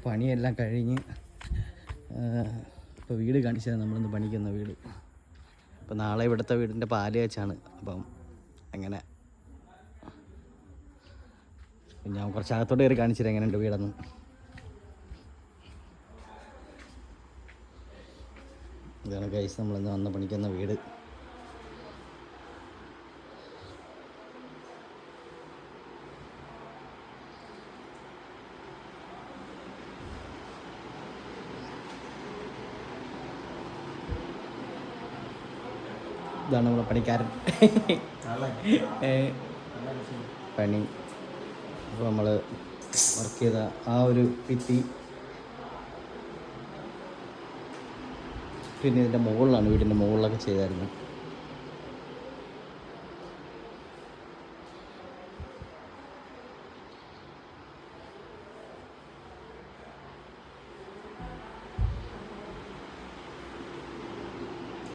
പണിയെല്ലാം കഴിഞ്ഞ് ഇപ്പോൾ വീട് കാണിച്ചത് നമ്മളിന്ന് പണിക്കുന്ന വീട്. അപ്പോൾ നാളെ ഇവിടുത്തെ വീടിൻ്റെ പാല് വെച്ചാണ്. അപ്പം അങ്ങനെ ഞാൻ കുറച്ച് അകത്തോട്ട് കയറി കാണിച്ചിട്ട് എങ്ങനെയുണ്ട് വീടെന്ന്. ഇതാണ് ഗൈസ് നമ്മളിന്ന് വന്ന് പണിക്കുന്ന വീട്. ഇതാണ് നമ്മളെ പണിക്കാരൻ പണി. അപ്പോൾ നമ്മൾ വർക്ക് ചെയ്ത ആ ഒരു ഭിത്തി, പിന്നെ ഇതിൻ്റെ മുകളിലാണ്, വീടിൻ്റെ മുകളിലൊക്കെ ചെയ്തായിരുന്നു.